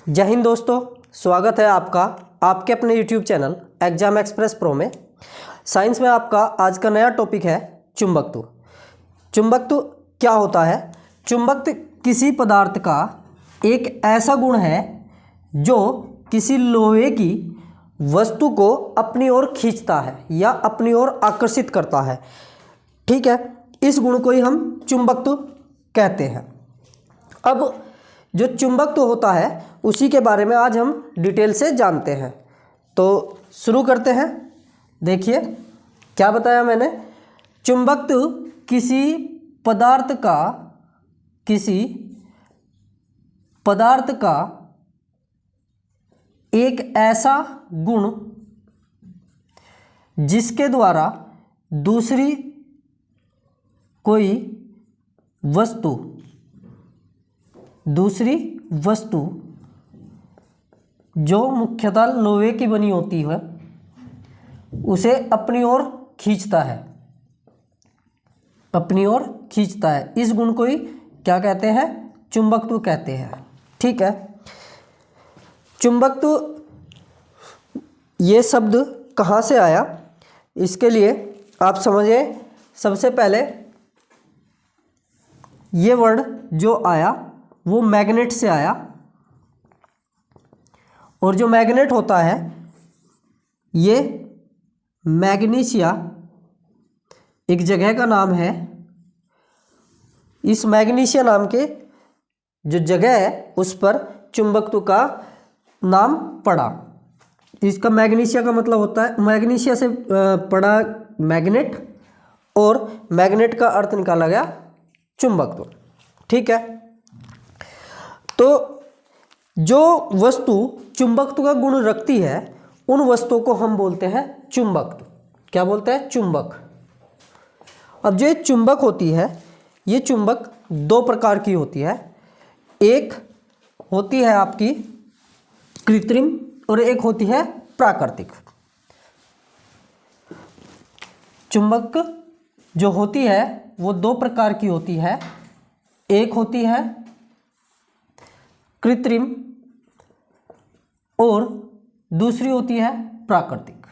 जय हिंद दोस्तों, स्वागत है आपका आपके अपने YouTube channel exam express pro में। साइंस में आपका आज का नया टॉपिक है चुंबकत्व। चुंबकत्व क्या होता है? चुंबकत्व किसी पदार्थ का एक ऐसा गुण है जो किसी लोहे की वस्तु को अपनी ओर खींचता है या अपनी ओर आकर्षित करता है। ठीक है, इस गुण को ही हम चुंबकत्व कहते हैं। अब जो चुंबकत्व होता है उसी के बारे में आज हम डिटेल से जानते हैं। तो शुरू करते हैं। देखिए क्या बताया मैंने, चुंबकत्व किसी पदार्थ का एक ऐसा गुण जिसके द्वारा दूसरी वस्तु जो मुख्यतः लोहे की बनी होती है उसे अपनी ओर खींचता है। इस गुण को ही क्या कहते हैं? चुंबकत्व कहते हैं। ठीक है, चुंबकत्व ये शब्द कहाँ से आया, इसके लिए आप समझें। सबसे पहले ये वर्ड जो आया वो मैग्नेट से आया, और जो मैग्नेट होता है ये मैग्नीशिया एक जगह का नाम है। इस मैग्नीशिया नाम के जो जगह है उस पर चुंबकत्व का नाम पड़ा। इसका मैग्नीशिया का मतलब होता है, मैग्नीशिया से पड़ा मैग्नेट, और मैग्नेट का अर्थ निकाला गया चुंबकत्व। ठीक है, तो जो वस्तु चुंबकत्व का गुण रखती है उन वस्तुओं को हम बोलते हैं चुंबक। क्या बोलते हैं? चुंबक। अब जो चुंबक होती है ये चुंबक दो प्रकार की होती है। एक होती है आपकी कृत्रिम और एक होती है प्राकृतिक। चुंबक जो होती है वो दो प्रकार की होती है। एक होती है कृत्रिम और दूसरी होती है प्राकृतिक।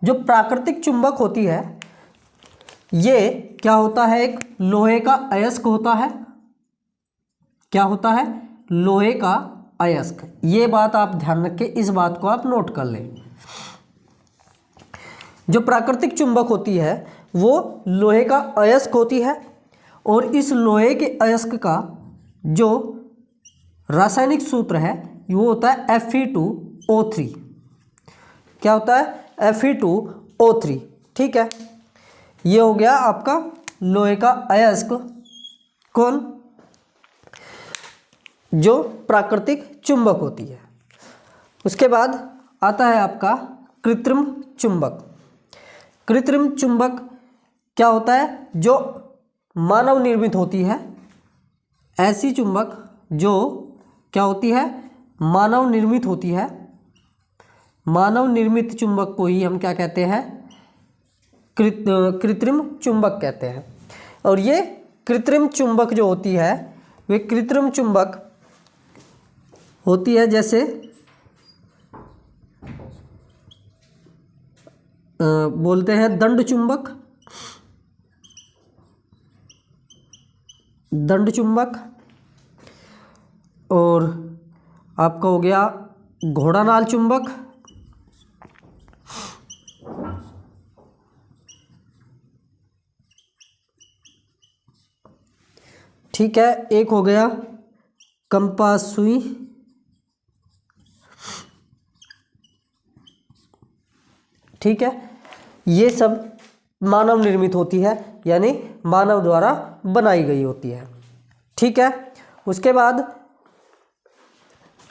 जो प्राकृतिक चुंबक होती है ये क्या होता है? एक लोहे का अयस्क होता है। क्या होता है? लोहे का अयस्क। ये बात आप ध्यान रखें, इस बात को आप नोट कर लें। जो प्राकृतिक चुंबक होती है वो लोहे का अयस्क होती है, और इस लोहे के अयस्क का जो रासायनिक सूत्र है वो होता है Fe2O3। क्या होता है? Fe2O3। ठीक है, ये हो गया आपका लोहे का अयस्क। कौन? जो प्राकृतिक चुंबक होती है। उसके बाद आता है आपका कृत्रिम चुंबक। कृत्रिम चुंबक क्या होता है? जो मानव निर्मित होती है। ऐसी चुंबक जो क्या होती है? मानव निर्मित होती है। मानव निर्मित चुंबक को ही हम क्या कहते हैं? कृत्रिम चुंबक कहते हैं। और ये कृत्रिम चुंबक जो होती है वे कृत्रिम चुंबक होती है जैसे बोलते हैं दंड चुंबक, और आपका हो गया घोड़ानाल चुंबक। ठीक है, एक हो गया कंपास सुई। ठीक है, ये सब मानव निर्मित होती है, यानी मानव द्वारा बनाई गई होती है। ठीक है, उसके बाद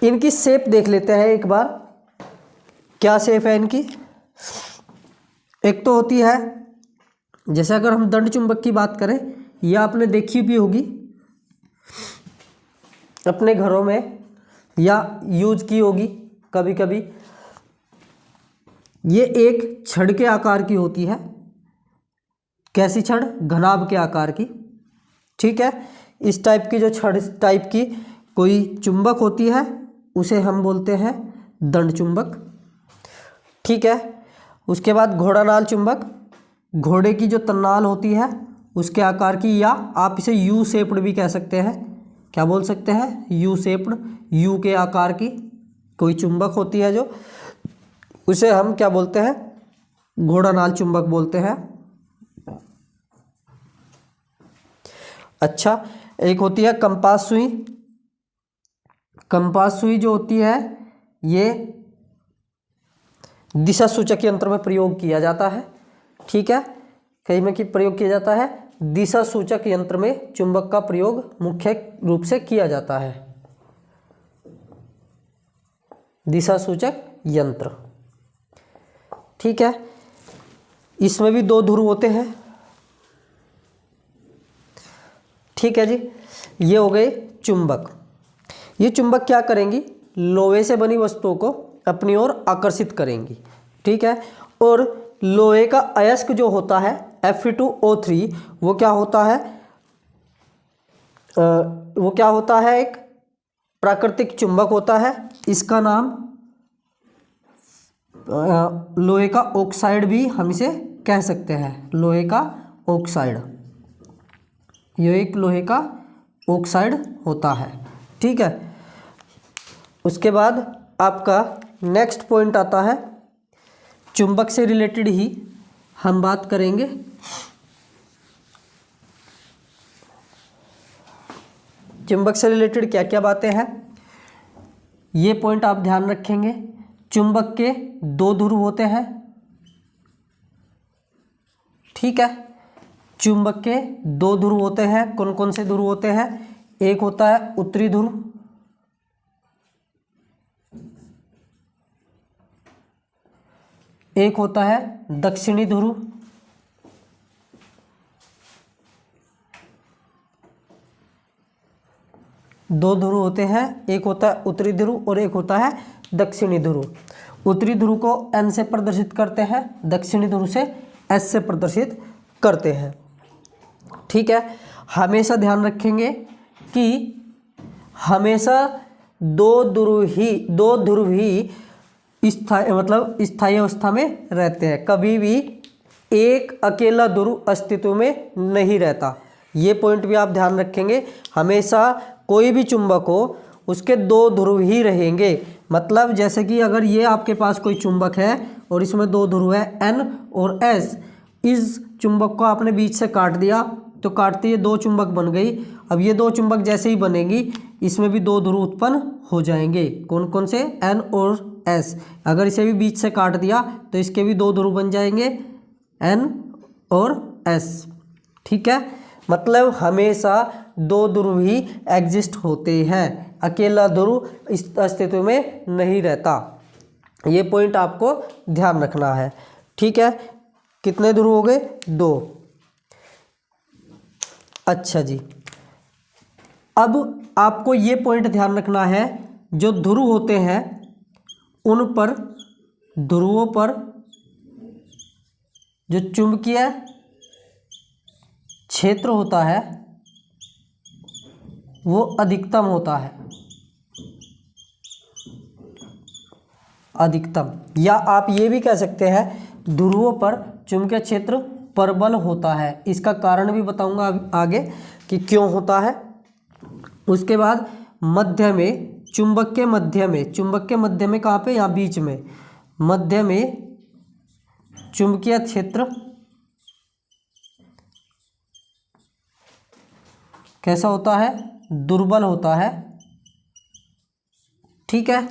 इनकी शेप देख लेते हैं एक बार। क्या शेप है इनकी? एक तो होती है, जैसे अगर हम दंड चुंबक की बात करें, यह आपने देखी भी होगी अपने घरों में या यूज की होगी कभी कभी। ये एक छड़ के आकार की होती है। कैसी छड़? घनाभ के आकार की। ठीक है। इस टाइप की जो छड़ टाइप की कोई चुंबक होती है उसे हम बोलते हैं दंड चुंबक, ठीक है। उसके बाद घोड़ानाल चुंबक, घोड़े की जो तन्नाल होती है उसके आकार की, या आप इसे यू शेप्ड भी कह सकते हैं। क्या बोल सकते हैं? यू शेप्ड, यू के आकार की कोई चुंबक होती है जो, उसे हम क्या बोलते हैं? घोड़ानाल चुंबक बोलते हैं। अच्छा, एक होती है कंपास सुई। कंपास सुई जो होती है ये दिशा सूचक यंत्र में प्रयोग किया जाता है, ठीक है। कई में प्रयोग किया जाता है, दिशा सूचक यंत्र में चुंबक का प्रयोग मुख्य रूप से किया जाता है। दिशा सूचक यंत्र, ठीक है। इसमें भी 2 ध्रुव होते हैं, ठीक है जी। ये हो गए चुंबक। ये चुंबक क्या करेंगी? लोहे से बनी वस्तुओं को अपनी ओर आकर्षित करेंगी, ठीक है। और लोहे का अयस्क जो होता है Fe2O3, वो क्या होता है? एक प्राकृतिक चुंबक होता है। इसका नाम लोहे का ऑक्साइड भी हम इसे कह सकते हैं, लोहे का ऑक्साइड। ये एक लोहे का ऑक्साइड होता है, ठीक है। उसके बाद आपका नेक्स्ट पॉइंट आता है, चुंबक से रिलेटेड ही हम बात करेंगे। चुंबक से रिलेटेड क्या क्या बातें हैं, ये पॉइंट आप ध्यान रखेंगे। चुंबक के 2 ध्रुव होते हैं, ठीक है। चुंबक के 2 ध्रुव होते हैं। कौन कौन से ध्रुव होते हैं? एक होता है उत्तरी ध्रुव, एक होता है दक्षिणी ध्रुव, दो ध्रुव होते हैं। एक होता है उत्तरी ध्रुव और एक होता है दक्षिणी ध्रुव। उत्तरी ध्रुव को N से प्रदर्शित करते हैं, दक्षिणी ध्रुव से S से प्रदर्शित करते हैं, ठीक है। हमेशा ध्यान रखेंगे कि हमेशा 2 ध्रुव ही स्थायी अवस्था में रहते हैं। कभी भी एक अकेला ध्रुव अस्तित्व में नहीं रहता। ये पॉइंट भी आप ध्यान रखेंगे। हमेशा कोई भी चुंबक हो उसके 2 ध्रुव ही रहेंगे। मतलब जैसे कि अगर ये आपके पास कोई चुंबक है और इसमें 2 ध्रुव है N और S, इस चुंबक को आपने बीच से काट दिया तो काटते ये 2 चुंबक बन गई। अब ये 2 चुंबक जैसे ही बनेंगी इसमें भी 2 ध्रुव उत्पन्न हो जाएंगे। कौन कौन से? N और S। अगर इसे भी बीच से काट दिया तो इसके भी 2 ध्रुव बन जाएंगे, N और S, ठीक है। मतलब हमेशा 2 ध्रुव ही एग्जिस्ट होते हैं, अकेला ध्रुव इस अस्तित्व में नहीं रहता। ये पॉइंट आपको ध्यान रखना है, ठीक है। कितने ध्रुव हो गए? 2। अच्छा जी, अब आपको ये पॉइंट ध्यान रखना है, जो ध्रुव होते हैं उन पर, ध्रुवों पर जो चुंबकीय क्षेत्र होता है वो अधिकतम होता है, अधिकतम। या आप ये भी कह सकते हैं ध्रुवों पर चुंबकीय क्षेत्र प्रबल होता है। इसका कारण भी बताऊंगा आगे कि क्यों होता है। उसके बाद मध्य में, चुंबक के मध्य में कहाँ पे? यहाँ बीच में, मध्य में चुंबकीय क्षेत्र कैसा होता है? दुर्बल होता है, ठीक है।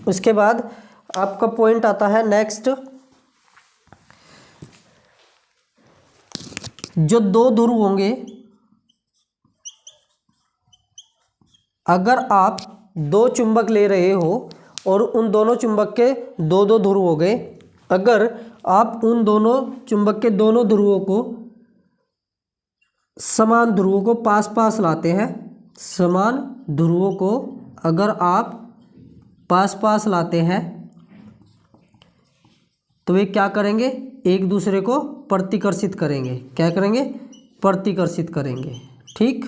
उसके बाद आपका पॉइंट आता है नेक्स्ट, जो 2 ध्रुव होंगे, अगर आप 2 चुंबक ले रहे हो और उन दोनों चुंबक के 2-2 ध्रुव हो गए, अगर आप उन दोनों चुंबक के दोनों ध्रुवों को, समान ध्रुवों को पास पास लाते हैं, समान ध्रुवों को अगर आप पास पास लाते हैं तो वे क्या करेंगे? एक दूसरे को प्रतिकर्षित करेंगे। क्या करेंगे? प्रतिकर्षित करेंगे, ठीक।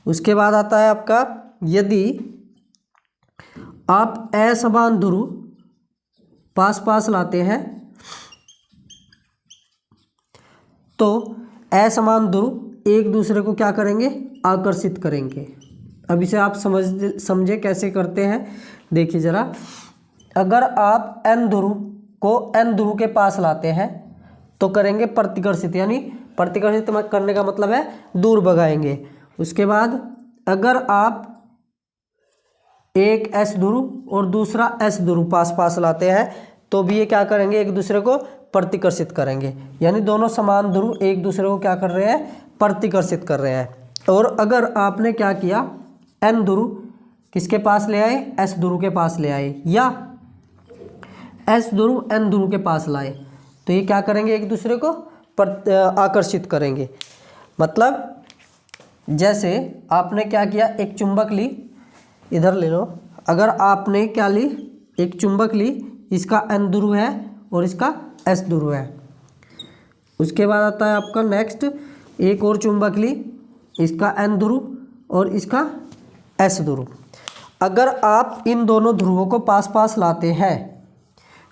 उसके बाद आता है आपका, यदि आप असमान ध्रुव पास पास लाते हैं तो असमान ध्रुव एक दूसरे को क्या करेंगे, आकर्षित करेंगे। अब इसे आप समझे कैसे करते हैं, देखिए ज़रा। अगर आप n ध्रुव को n ध्रुव के पास लाते हैं तो करेंगे प्रतिकर्षित, यानी प्रतिकर्षित करने का मतलब है दूर भगाएंगे। उसके बाद अगर आप एक s ध्रुव और दूसरा s ध्रुव पास पास लाते हैं तो भी ये क्या करेंगे, एक दूसरे को प्रतिकर्षित करेंगे, यानी दोनों समान ध्रुव एक दूसरे को क्या कर रहे हैं, प्रतिकर्षित कर रहे हैं। और अगर आपने क्या किया, n ध्रुव किसके पास ले आए, s ध्रुव के पास ले आए, या s ध्रुव n ध्रुव के पास लाए, तो ये क्या करेंगे, एक दूसरे को आकर्षित करेंगे। मतलब जैसे आपने क्या किया, एक चुंबक ली, इधर ले लो। अगर आपने क्या ली, एक चुंबक ली, इसका n ध्रुव है और इसका s ध्रुव है। उसके बाद आता है आपका नेक्स्ट, एक और चुंबक ली, इसका n ध्रुव और इसका s ध्रुव। अगर आप इन दोनों ध्रुवों को पास पास लाते हैं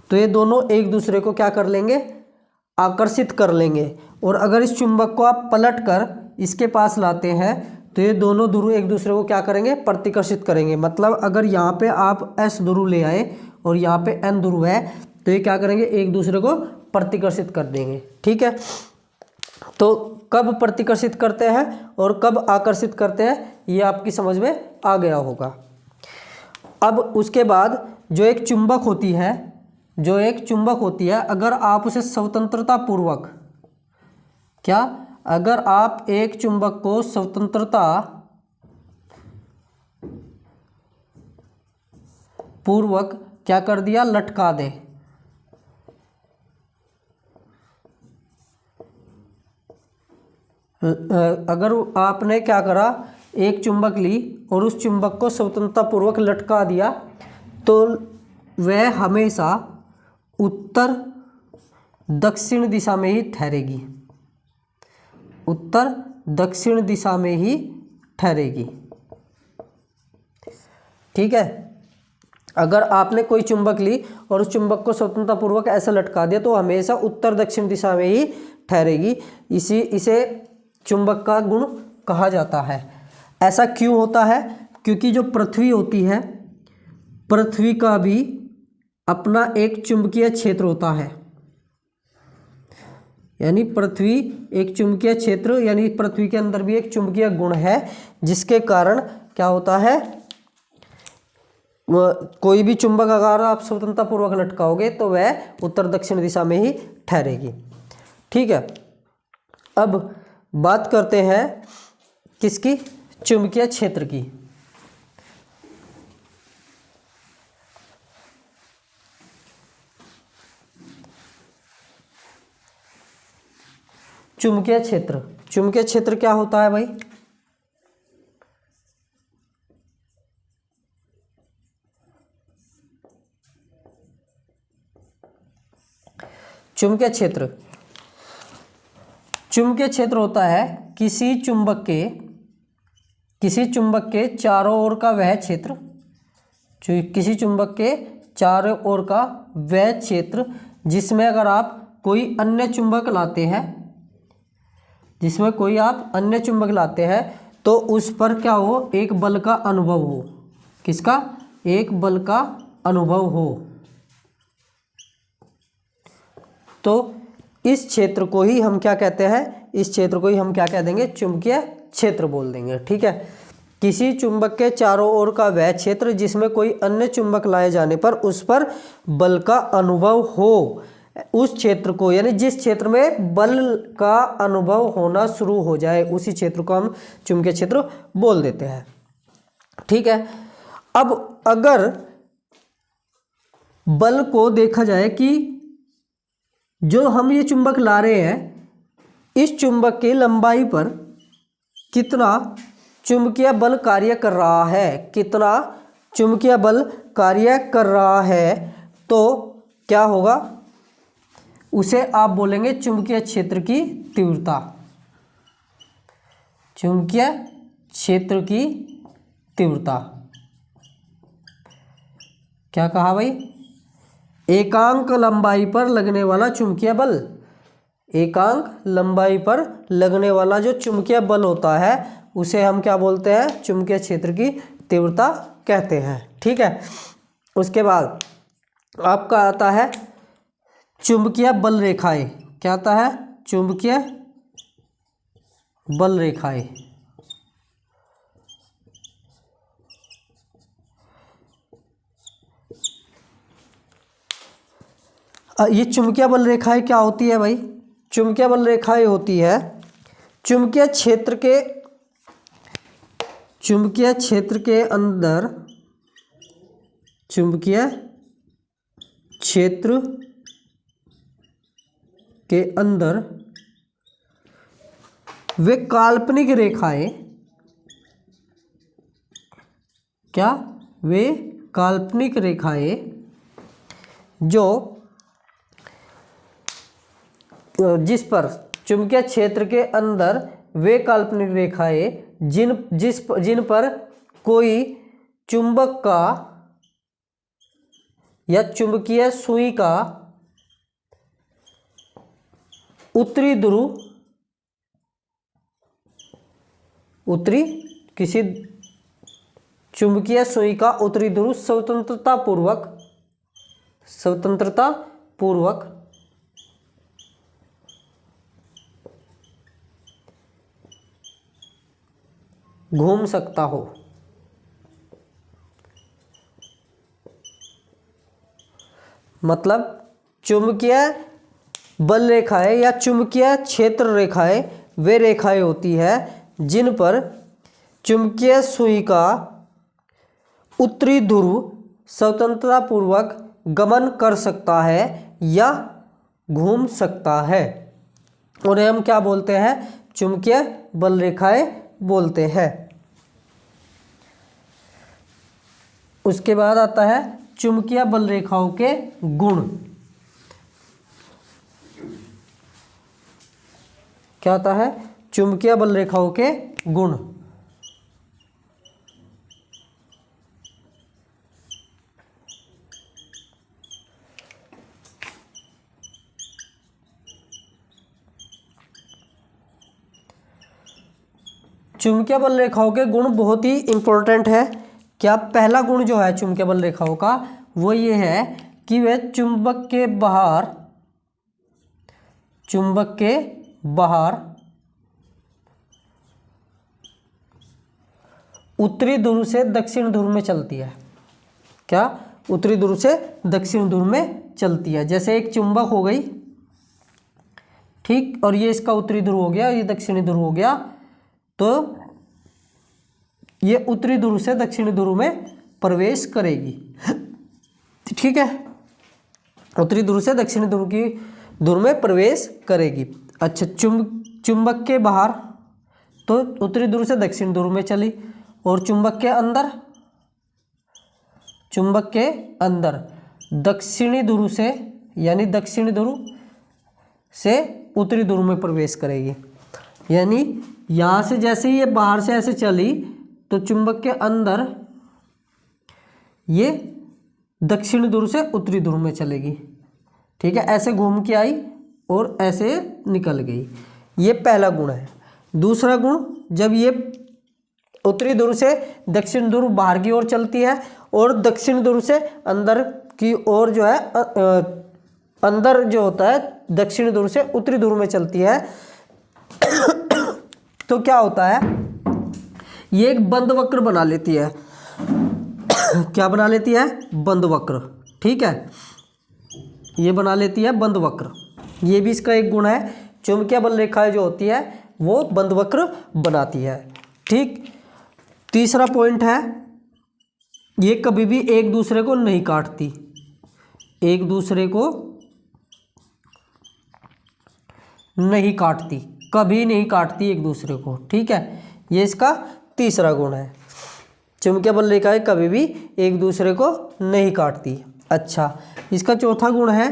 तो ये दोनों एक दूसरे को क्या कर लेंगे, आकर्षित कर लेंगे। और अगर इस चुंबक को आप पलट कर इसके पास लाते हैं तो ये दोनों ध्रुव एक दूसरे को क्या करेंगे, प्रतिकर्षित करेंगे। मतलब अगर यहाँ पे आप s ध्रुव ले आए और यहाँ पे n ध्रुव है तो ये क्या करेंगे, एक दूसरे को प्रतिकर्षित कर देंगे। ठीक है, तो कब प्रतिकर्षित करते हैं और कब आकर्षित करते हैं ये आपकी समझ में आ गया होगा। अब उसके बाद जो एक चुंबक होती है, अगर आप उसे स्वतंत्रता पूर्वक, क्या, अगर आप एक चुंबक को स्वतंत्रता पूर्वक क्या कर दिया, लटका दे, अगर आपने क्या करा, एक चुंबक ली और उस चुंबक को स्वतंत्रता पूर्वक लटका दिया तो वह हमेशा उत्तर दक्षिण दिशा में ही ठहरेगी, उत्तर दक्षिण दिशा में ही ठहरेगी। ठीक है, अगर आपने कोई चुंबक ली और उस चुंबक को स्वतंत्रता पूर्वक ऐसा लटका दिया तो हमेशा उत्तर दक्षिण दिशा में ही ठहरेगी। इसे चुंबक का गुण कहा जाता है। ऐसा क्यों होता है, क्योंकि जो पृथ्वी होती है, पृथ्वी का भी अपना एक चुंबकीय क्षेत्र होता है, यानी पृथ्वी एक चुंबकीय क्षेत्र, यानी पृथ्वी के अंदर भी एक चुंबकीय गुण है, जिसके कारण क्या होता है, कोई भी चुंबक अगर आप स्वतंत्रता पूर्वक लटकाओगे तो वह उत्तर दक्षिण दिशा में ही ठहरेगी। ठीक है, अब बात करते हैं किसकी, चुंबकीय क्षेत्र की। चुंबकीय क्षेत्र क्या होता है भाई, चुंबकीय क्षेत्र होता है किसी चुंबक के चारों ओर का वह क्षेत्र, किसी चुंबक के चारों ओर का वह क्षेत्र जिसमें अगर आप कोई अन्य चुंबक लाते हैं, जिसमें कोई आप अन्य चुंबक लाते हैं तो उस पर क्या हो, एक बल का अनुभव हो। किसका, एक बल का अनुभव हो। तो इस क्षेत्र को ही हम क्या कहते हैं, इस क्षेत्र को ही हम क्या कह देंगे, चुंबकीय क्षेत्र बोल देंगे। ठीक है, किसी चुंबक के चारों ओर का वह क्षेत्र जिसमें कोई अन्य चुंबक लाए जाने पर उस पर बल का अनुभव हो, उस क्षेत्र को, यानी जिस क्षेत्र में बल का अनुभव होना शुरू हो जाए उसी क्षेत्र को हम चुंबकीय क्षेत्र बोल देते हैं। ठीक है, अब अगर बल को देखा जाए कि जो हम ये चुंबक ला रहे हैं, इस चुंबक की लंबाई पर कितना चुंबकीय बल कार्य कर रहा है, कितना चुंबकीय बल कार्य कर रहा है, तो क्या होगा, उसे आप बोलेंगे चुंबकीय क्षेत्र की तीव्रता। चुंबकीय क्षेत्र की तीव्रता। क्या कहा भाई? एकांक लंबाई पर लगने वाला चुंबकीय बल। एकांक लंबाई पर लगने वाला जो चुंबकीय बल होता है उसे हम क्या बोलते हैं? चुंबकीय क्षेत्र की तीव्रता कहते हैं। ठीक है। उसके बाद आपका आता है चुंबकीय बल रेखाएं। क्या आता है? चुंबकीय बल रेखाएं। ये चुंबकीय बल रेखाएं क्या होती है भाई? चुंबकीय बल रेखाएं होती है चुंबकीय क्षेत्र के अंदर, चुंबकीय क्षेत्र के अंदर वे काल्पनिक रेखाएं, क्या? वे काल्पनिक रेखाएं जो जिस पर चुंबकीय क्षेत्र के अंदर वे काल्पनिक रेखाएं जिन पर कोई चुंबक का या चुंबकीय सुई का किसी चुंबकीय सुई का उत्तरी ध्रुव स्वतंत्रता पूर्वक घूम सकता हो। मतलब चुंबकीय बल रेखाएं या चुंबकीय क्षेत्र रेखाएं वे रेखाएं होती है जिन पर चुंबकीय सुई का उत्तरी ध्रुव स्वतंत्रता पूर्वक गमन कर सकता है या घूम सकता है। उन्हें हम क्या बोलते हैं? चुंबकीय बल रेखाएं बोलते हैं। उसके बाद आता है चुंबकीय बल रेखाओं के गुण। क्या आता है? चुंबकीय बल रेखाओं के गुण। चुंबकीय बल रेखाओं के गुण बहुत ही इंपॉर्टेंट है। क्या? पहला गुण जो है चुंबकीय बल रेखाओं का वो ये है कि वे चुंबक के बाहर उत्तरी ध्रुव से दक्षिण ध्रुव में चलती है। क्या? उत्तरी ध्रुव से दक्षिण ध्रुव में चलती है। जैसे एक चुंबक हो गई, ठीक, और ये इसका उत्तरी ध्रुव हो गया, ये दक्षिणी ध्रुव हो गया, तो ये उत्तरी ध्रुव से दक्षिणी ध्रुव में प्रवेश करेगी। ठीक है, उत्तरी ध्रुव से दक्षिणी ध्रुव में प्रवेश करेगी। अच्छा, चुंबक के बाहर तो उत्तरी ध्रुव से दक्षिण ध्रुव में चली, और चुंबक के अंदर दक्षिणी ध्रुव से, यानी दक्षिणी ध्रुव से उत्तरी ध्रुव में प्रवेश करेगी। यानी यहाँ से जैसे ही ये बाहर से ऐसे चली तो चुंबक के अंदर ये दक्षिणी ध्रुव से उत्तरी ध्रुव में चलेगी। ठीक है, ऐसे घूम के आई और ऐसे निकल गई। ये पहला गुण है। दूसरा गुण, जब ये उत्तरी ध्रुव से दक्षिण ध्रुव बाहर की ओर चलती है और दक्षिण ध्रुव से अंदर की ओर जो है अंदर जो होता है दक्षिण ध्रुव से उत्तरी ध्रुव में चलती है तो क्या होता है? ये एक बंद वक्र बना लेती है। क्या बना लेती है? बंद वक्र। ठीक है, ये बना लेती है बंद वक्र। ये भी इसका एक गुण है। चुंबकीय बल रेखाएं जो होती है वो बंद वक्र बनाती है। ठीक, तीसरा पॉइंट है, ये कभी भी एक दूसरे को नहीं काटती। एक दूसरे को नहीं काटती, कभी नहीं काटती एक दूसरे को। ठीक है, ये इसका तीसरा गुण है। चुंबकीय बल रेखाएं कभी भी एक दूसरे को नहीं काटती। अच्छा, इसका चौथा गुण है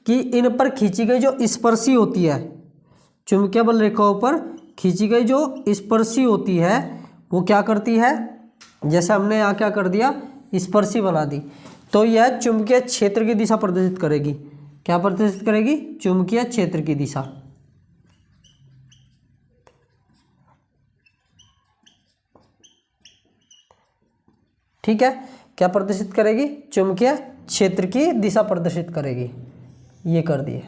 कि इन पर खींची गई जो स्पर्शी होती है, चुंबकीय बल रेखाओं पर खींची गई जो स्पर्शी होती है वो क्या करती है, जैसे हमने यहाँ क्या कर दिया, स्पर्शी बना दी, तो यह चुंबकीय क्षेत्र की दिशा प्रदर्शित करेगी। क्या प्रदर्शित करेगी? चुंबकीय क्षेत्र की दिशा। ठीक है, क्या प्रदर्शित करेगी? चुंबकीय क्षेत्र की दिशा प्रदर्शित करेगी। ये कर दिए।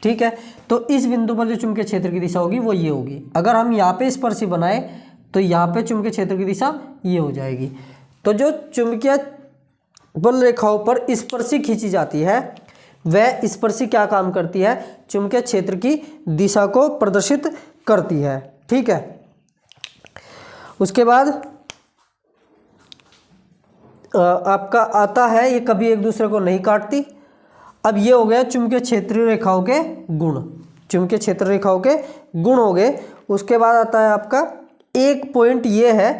ठीक है, तो इस बिंदु पर जो चुंबकीय क्षेत्र की दिशा होगी वो ये होगी। अगर हम यहाँ पे स्पर्शी बनाए तो यहाँ पे चुंबकीय क्षेत्र की दिशा ये हो जाएगी। तो जो चुंबकीय बल रेखाओं पर स्पर्शी खींची जाती है वह स्पर्शी क्या काम करती है? चुंबकीय क्षेत्र की दिशा को प्रदर्शित करती है। ठीक है, उसके बाद आपका आता है, ये कभी एक दूसरे को नहीं काटती। अब ये हो गया चुंबकीय क्षेत्र रेखाओं के गुण, चुंबकीय क्षेत्र रेखाओं के गुण हो गए। उसके बाद आता है आपका एक पॉइंट ये है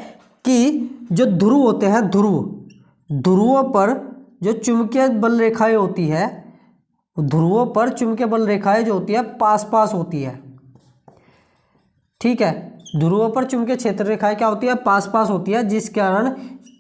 कि जो ध्रुव होते हैं, ध्रुवों पर जो चुंबकीय बल रेखाएं होती है, ध्रुवों पर चुंबकीय बल रेखाएं जो होती है पास पास होती है। ठीक है, ध्रुवों पर चुंबकीय क्षेत्र रेखाएं क्या होती है? पास पास होती है, जिस कारण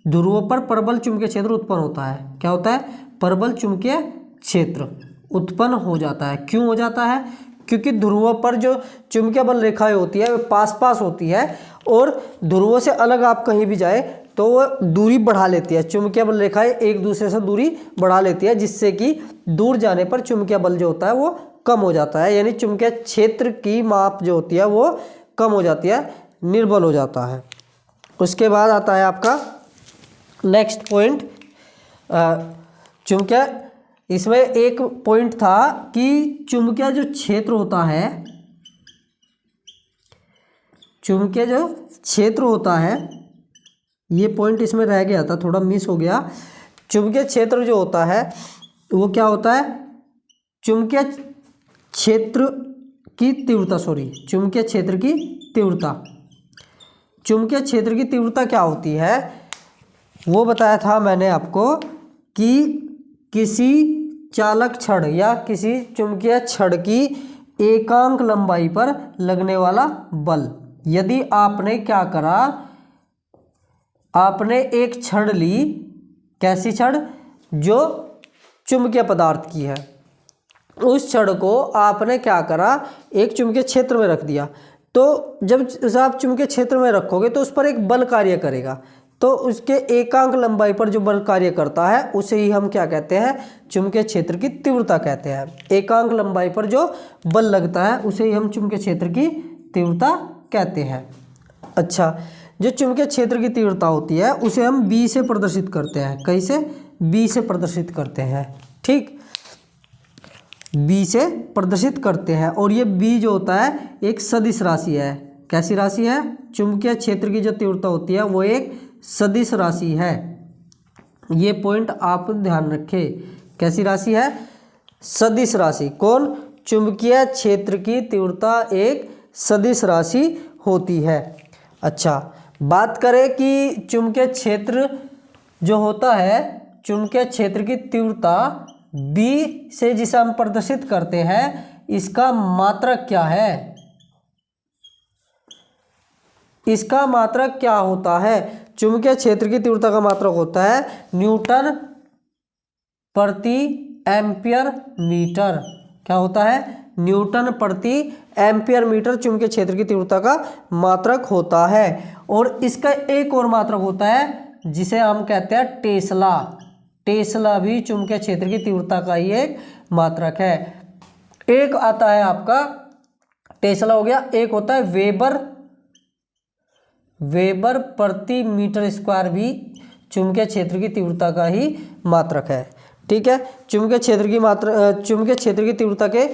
ध्रुवों पर प्रबल चुंबकीय क्षेत्र उत्पन्न होता है। क्या होता है? प्रबल चुंबकीय क्षेत्र उत्पन्न हो जाता है। क्यों हो जाता है? क्योंकि ध्रुवों पर जो चुंबकीय बल रेखाएं होती है वो पास पास होती है और ध्रुवों से अलग आप कहीं भी जाए तो वो दूरी बढ़ा लेती है। चुंबकीय बल रेखाएं एक दूसरे से दूरी बढ़ा लेती है, जिससे कि दूर जाने पर चुंबकीय बल जो होता है वो कम हो जाता है, यानी चुंबकीय क्षेत्र की माप जो होती है वो कम हो जाती है, निर्बल हो जाता है। उसके बाद आता है आपका नेक्स्ट पॉइंट, चुंबकीय, इसमें एक पॉइंट था कि चुंबकीय जो क्षेत्र होता है, चुंबकीय जो क्षेत्र होता है, ये पॉइंट इसमें रह गया था, थोड़ा मिस हो गया। चुंबकीय क्षेत्र जो होता है वो क्या होता है? चुंबकीय क्षेत्र की तीव्रता, चुंबकीय क्षेत्र की तीव्रता, चुंबकीय क्षेत्र की तीव्रता क्या होती है वो बताया था मैंने आपको कि किसी चालक छड़ या किसी चुंबकीय छड़ की एकांक लंबाई पर लगने वाला बल। यदि आपने क्या करा, आपने एक छड़ ली, कैसी छड़? जो चुंबकीय पदार्थ की है, उस छड़ को आपने क्या करा, एक चुंबकीय क्षेत्र में रख दिया। तो जब आप चुंबकीय क्षेत्र में रखोगे तो उस पर एक बल कार्य करेगा, तो उसके एकांक लंबाई पर जो बल कार्य करता है उसे ही हम क्या कहते हैं? चुंबकीय क्षेत्र की तीव्रता कहते हैं। एकांक लंबाई पर जो बल लगता है उसे ही हम चुंबकीय क्षेत्र की तीव्रता कहते हैं। अच्छा, जो चुंबकीय क्षेत्र की तीव्रता होती है उसे हम बी से प्रदर्शित करते हैं। कैसे? बी से प्रदर्शित करते हैं। ठीक, बी से प्रदर्शित करते हैं। और ये बी जो होता है एक सदिश राशि है। कैसी राशि है? चुंबकीय क्षेत्र की जो तीव्रता होती है वो एक सदिश राशि है। ये पॉइंट आप ध्यान रखें। कैसी राशि है? सदिश राशि। कौन? चुंबकीय क्षेत्र की तीव्रता एक सदिश राशि होती है। अच्छा, बात करें कि चुंबकीय क्षेत्र जो होता है, चुंबकीय क्षेत्र की तीव्रता बी से जिसे हम प्रदर्शित करते हैं, इसका मात्रक क्या है? इसका मात्रक क्या होता है? चुंबकीय क्षेत्र की तीव्रता का मात्रक होता है न्यूटन प्रति एम्पियर मीटर। क्या होता है? न्यूटन प्रति एम्पियर मीटर चुंबकीय क्षेत्र की तीव्रता का मात्रक होता है। और इसका एक और मात्रक होता है जिसे हम कहते हैं टेस्ला। टेस्ला भी चुंबकीय क्षेत्र की तीव्रता का ही एक मात्रक है। एक आता है आपका टेस्ला हो गया, एक होता है वेबर प्रति मीटर स्क्वायर भी चुंबकीय क्षेत्र की तीव्रता का ही मात्रक है। ठीक है, चुंबकीय क्षेत्र की तीव्रता के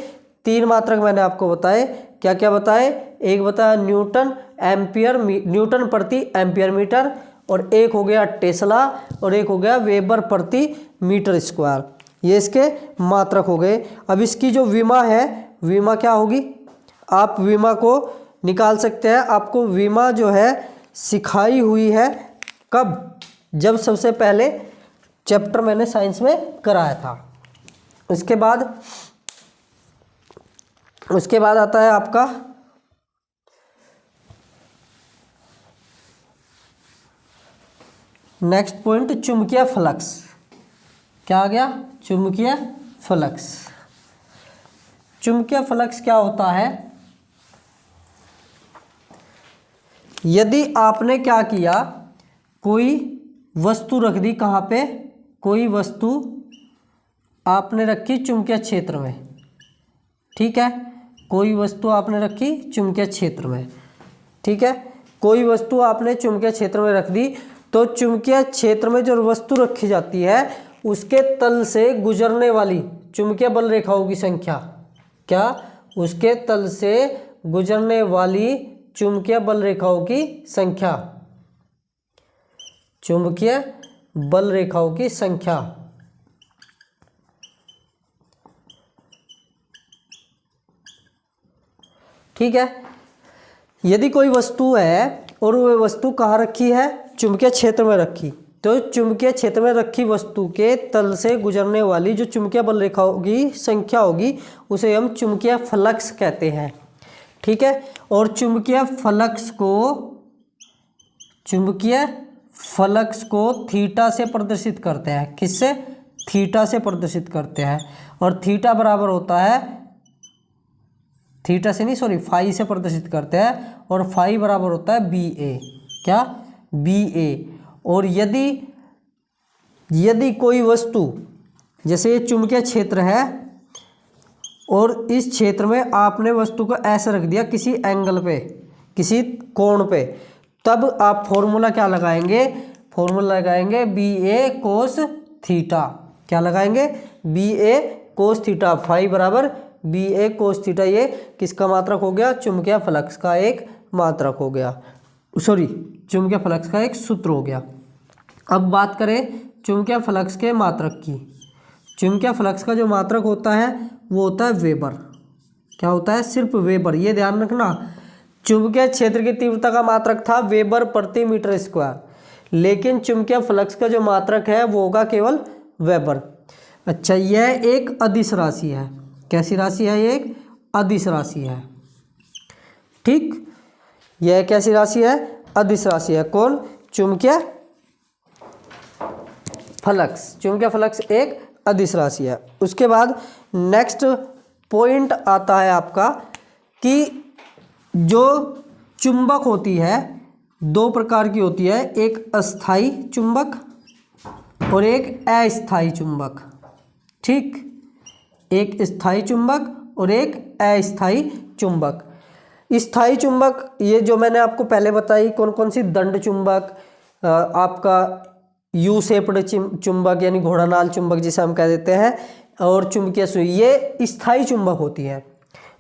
तीन मात्रक मैंने आपको बताए। क्या क्या बताए? एक बताया न्यूटन प्रति एम्पियर मीटर, और एक हो गया टेस्ला, और एक हो गया वेबर प्रति मीटर स्क्वायर। ये इसके मात्रक हो गए। अब इसकी जो विमा है, विमा क्या होगी? आप विमा को निकाल सकते हैं। आपको विमा जो है सिखाई हुई है कब? जब सबसे पहले चैप्टर मैंने साइंस में कराया था। उसके बाद आता है आपका नेक्स्ट पॉइंट चुंबकीय फ्लक्स। क्या आ गया? चुंबकीय फ्लक्स। चुंबकीय फ्लक्स क्या होता है? यदि आपने क्या किया, कोई वस्तु रख दी, कहाँ पे? कोई वस्तु आपने रखी चुंबकीय क्षेत्र में, ठीक है, कोई वस्तु आपने रखी चुंबकीय क्षेत्र में, ठीक है, कोई वस्तु आपने चुंबकीय क्षेत्र में रख दी, तो चुंबकीय क्षेत्र में जो वस्तु रखी जाती है उसके तल से गुजरने वाली चुंबकीय बल रेखाओं की संख्या, क्या? उसके तल से गुजरने वाली चुंबकीय बल रेखाओं की संख्या, चुंबकीय बल रेखाओं की संख्या। ठीक है, यदि कोई वस्तु है और वह वस्तु कहाँ रखी है? चुंबकीय क्षेत्र में रखी, तो चुंबकीय क्षेत्र में रखी वस्तु के तल से गुजरने वाली जो चुंबकीय बल रेखाओं की संख्या होगी उसे हम चुंबकीय फ्लक्स कहते हैं। ठीक है, और चुंबकीय फ्लक्स को थीटा से प्रदर्शित करते हैं। किससे? थीटा से प्रदर्शित करते हैं, और थीटा बराबर होता है, थीटा से नहीं सॉरी फाई से प्रदर्शित करते हैं, और फाई बराबर होता है बी ए। क्या? बी ए। और यदि कोई वस्तु, जैसे ये चुंबकीय क्षेत्र है और इस क्षेत्र में आपने वस्तु को ऐसे रख दिया किसी एंगल पे, किसी कोण पे, तब आप फॉर्मूला क्या लगाएंगे? फॉर्मूला लगाएंगे बी ए कोस थीटा। क्या लगाएंगे? बी ए कोस थीटा। फाई बराबर बी ए कोस थीटा। ये किसका मात्रक हो गया? चुंबकीय फ्लक्स का एक मात्रक हो गया, सॉरी चुंबकीय फ्लक्स का एक सूत्र हो गया। अब बात करें चुंबकीय फ्लक्स के मात्रक की। चुंबकीय फ्लक्स का जो मात्रक होता है वो होता है वेबर। क्या होता है? सिर्फ वेबर। ये ध्यान रखना, चुंबकीय क्षेत्र की तीव्रता का मात्रक था वेबर प्रति मीटर स्क्वायर, लेकिन चुंबकीय फ्लक्स का जो मात्रक है वो होगा केवल वेबर। अच्छा, यह एक अदिश राशि है। कैसी राशि है? ये एक अदिश राशि है। ठीक, यह कैसी राशि है? अदिश राशि है। कौन? चुंबकीय फ्लक्स। चुंबकीय फ्लक्स एक अदिश राशि है। उसके बाद नेक्स्ट पॉइंट आता है आपका कि जो चुंबक होती है दो प्रकार की होती है, एक अस्थाई चुंबक और एक अस्थाई चुंबक। ठीक, एक स्थायी चुंबक और एक अस्थाई चुंबक। स्थायी चुंबक ये जो मैंने आपको पहले बताई कौन कौन सी, दंड चुंबक, आपका यू शेप्ड चुंबक यानी घोड़ानाल चुंबक जिसे हम कह देते हैं, और चुंबकीय सुई, ये स्थायी चुंबक होती है।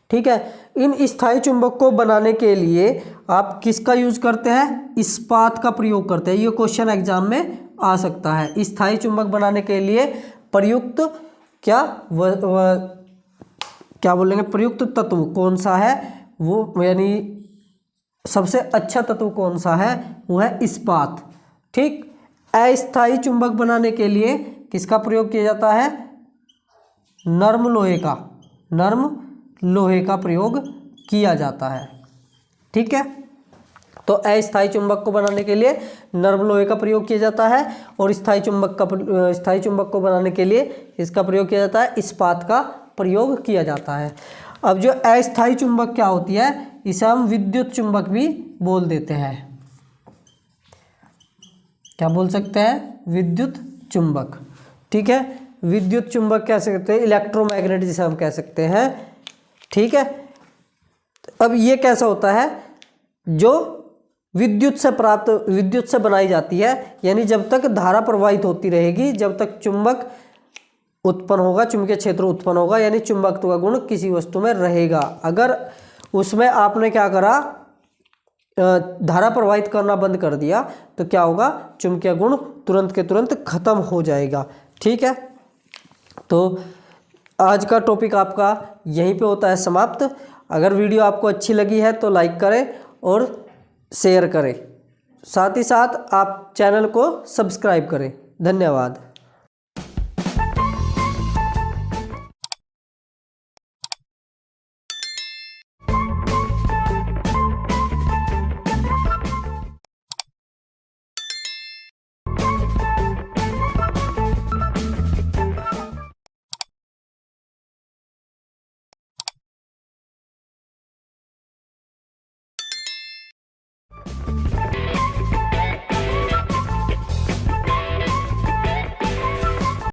ठीक है, इन स्थायी चुंबक को बनाने के लिए आप किसका यूज करते हैं? इस्पात का प्रयोग करते हैं। ये क्वेश्चन एग्जाम में आ सकता है। स्थायी चुंबक बनाने के लिए प्रयुक्त क्या बोलेंगे, प्रयुक्त तत्व कौन सा है वो, यानी सबसे अच्छा तत्व कौन सा है? वो है इस्पात। ठीक, अस्थायी चुंबक बनाने के लिए किसका प्रयोग किया जाता है? नर्म लोहे का प्रयोग किया जाता है। ठीक है, तो अस्थायी चुंबक को बनाने के लिए नर्म लोहे का प्रयोग किया जाता है, और स्थायी चुंबक को बनाने के लिए इसका प्रयोग किया जाता है, इस्पात का प्रयोग किया जाता है। अब जो अस्थायी चुंबक क्या होती है, इसे हम विद्युत चुंबक भी बोल देते हैं। क्या बोल सकते हैं? विद्युत चुंबक। ठीक है, विद्युत चुंबक कैसे कहते हैं? इलेक्ट्रोमैग्नेट जिसे हम कह सकते हैं। ठीक है, अब ये कैसा होता है? जो विद्युत से बनाई जाती है, यानी जब तक धारा प्रवाहित होती रहेगी, जब तक चुंबक उत्पन्न होगा, चुंबकीय क्षेत्र उत्पन्न होगा, यानी चुंबकत्व का गुण किसी वस्तु में रहेगा। अगर उसमें आपने क्या करा, धारा प्रवाहित करना बंद कर दिया, तो क्या होगा? चुंबकीय गुण तुरंत के तुरंत खत्म हो जाएगा। ठीक है, तो आज का टॉपिक आपका यहीं पे होता है समाप्त। अगर वीडियो आपको अच्छी लगी है तो लाइक करें और शेयर करें, साथ ही साथ आप चैनल को सब्सक्राइब करें। धन्यवाद।